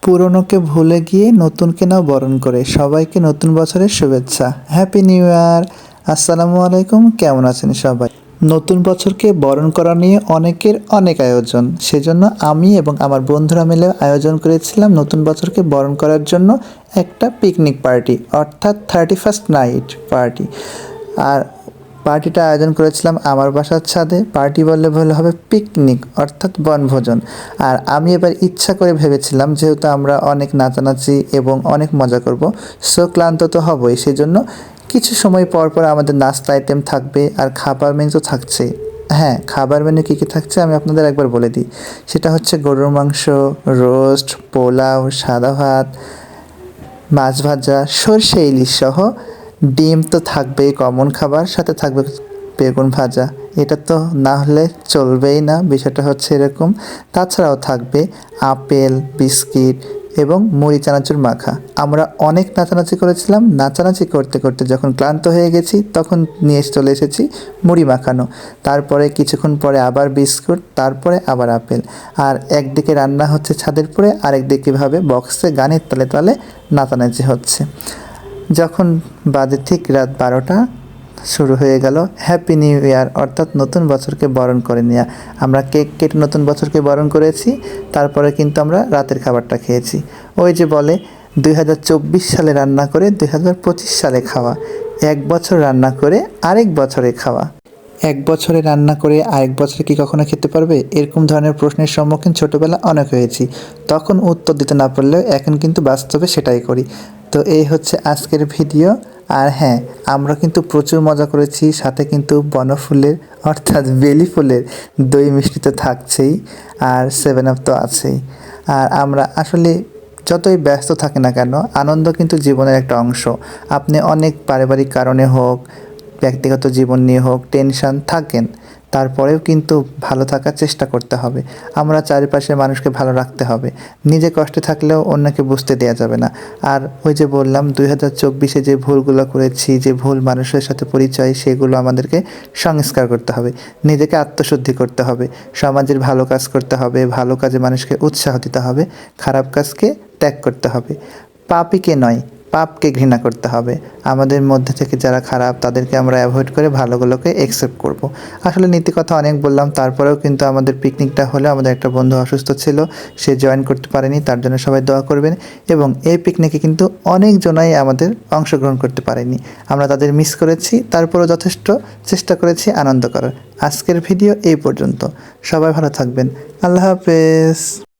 পুরনোকে ভুলে গিয়ে নতুনকে নাও বরণ করে। সবাইকে নতুন বছরের শুভেচ্ছা, হ্যাপি নিউ ইয়ার। আসসালামু আলাইকুম, কেমন আছেন সবাই? নতুন বছরকে বরণ করা নিয়ে অনেকের অনেক আয়োজন, সেজন্য আমি এবং আমার বন্ধুরা মিলে আয়োজন করেছিলাম নতুন বছরকে বরণ করার জন্য একটা পিকনিক পার্টি, অর্থাৎ 31st নাইট পার্টি। আর পার্টিটা আয়োজন করেছিলাম আমার বাসার ছাদে। পার্টি বললে ভুল হবে, পিকনিক অর্থাৎ বনভোজন। আর আমি এবার ইচ্ছা করে ভেবেছিলাম, যেহেতু আমরা অনেক নাচানাচি এবং অনেক মজা করব, সো ক্লান্ত তো হবই, সেজন্য কিছু সময় পর পর আমাদের নাস্তা আইটেম থাকবে আর খাবার মেনু তো থাকছে। হ্যাঁ, খাবার মেনু কী কী থাকছে আমি আপনাদের একবার বলে দিই। সেটা হচ্ছে গরুর মাংস, রোস্ট, পোলাও, সাদা ভাত, মাছ ভাজা, সরষে ইলিশ সহ ডিম তো থাকবেই, কমন খাবার, সাথে থাকবে বেগুন ভাজা। এটা তো না হলে চলবেই না, বিষয়টা হচ্ছে এরকম। তাছাড়াও থাকবে আপেল, বিস্কিট এবং মুড়ি চানাচুর মাখা। আমরা অনেক নাচানাচি করেছিলাম, নাচানাচি করতে করতে যখন ক্লান্ত হয়ে গেছি তখন নিয়ে চলে এসেছি মুড়ি মাখানো। তারপরে কিছুক্ষণ পরে আবার বিস্কুট, তারপরে আবার আপেল। আর একদিকে রান্না হচ্ছে ছাদের পরে, আরেকদিকে ভাবে বক্সে গানের তালে তালে নাচানাচি হচ্ছে। যখন বাজে ঠিক রাত 12টা, শুরু হয়ে গেল হ্যাপি নিউ ইয়ার, অর্থাৎ নতুন বছরকে বরণ করে নেওয়া। আমরা কেক কেটে নতুন বছরকে বরণ করেছি, তারপরে কিন্তু আমরা রাতের খাবারটা খেয়েছি। ওই যে বলে 2024 সালে রান্না করে 2025 সালে খাওয়া, এক বছর রান্না করে আরেক বছরে খাওয়া। এক বছরে রান্না করে আরেক বছরে কি কখনো খেতে পারবে? এরকম ধরনের প্রশ্নের সম্মুখীন ছোটোবেলা অনেক হয়েছি, তখন উত্তর দিতে না পারলেও এখন কিন্তু বাস্তবে সেটাই করি। তো এই হচ্ছে আজকের ভিডিও। আর হ্যাঁ, আমরা কিন্তু প্রচুর মজা করেছি, সাথে কিন্তু বনফুলের অর্থাৎ বেলি ফুলের দই মিষ্টি তো থাকছেই, আর 7 আপ তো আছেই। আর আমরা আসলে যতই ব্যস্ত থাকে না কেন, আনন্দ কিন্তু জীবনের একটা অংশ। আপনি অনেক পারিবারিক কারণে হোক, ব্যক্তিগত জীবন নিয়ে হোক, টেনশন থাকেন, তারপরেও কিন্তু ভালো থাকার চেষ্টা করতে হবে। আমরা চারিপাশের মানুষকে ভালো রাখতে হবে, নিজে কষ্টে থাকলেও অন্যকে বুঝতে দেওয়া যাবে না। আর ওই যে বললাম 2024-এ যে ভুলগুলো করেছি, যে ভুল মানুষের সাথে পরিচয়, সেগুলো আমাদেরকে সংস্কার করতে হবে, নিজেকে আত্মশুদ্ধি করতে হবে, সমাজের ভালো কাজ করতে হবে, ভালো কাজে মানুষকে উৎসাহ দিতে হবে, খারাপ কাজকে ত্যাগ করতে হবে। পাপীকে নয়, পাপকে ঘৃণা করতে হবে। আমাদের মধ্যে থেকে যারা খারাপ তাদেরকে আমরা অ্যাভয়েড করে ভালোগুলোকে অ্যাকসেপ্ট করব। আসলে নীতি কথা অনেক বললাম, তারপরেও কিন্তু আমাদের পিকনিকটা হলে আমাদের একটা বন্ধু অসুস্থ ছিল, সে জয়েন করতে পারেনি, তার জন্য সবাই দোয়া করবেন। এবং এই পিকনিকে কিন্তু অনেকজনাই আমাদের অংশগ্রহণ করতে পারেনি, আমরা তাদের মিস করেছি, তারপরেও যথেষ্ট চেষ্টা করেছি আনন্দ করার। আজকের ভিডিও এই পর্যন্ত, সবাই ভালো থাকবেন, আল্লাহ হাফেজ।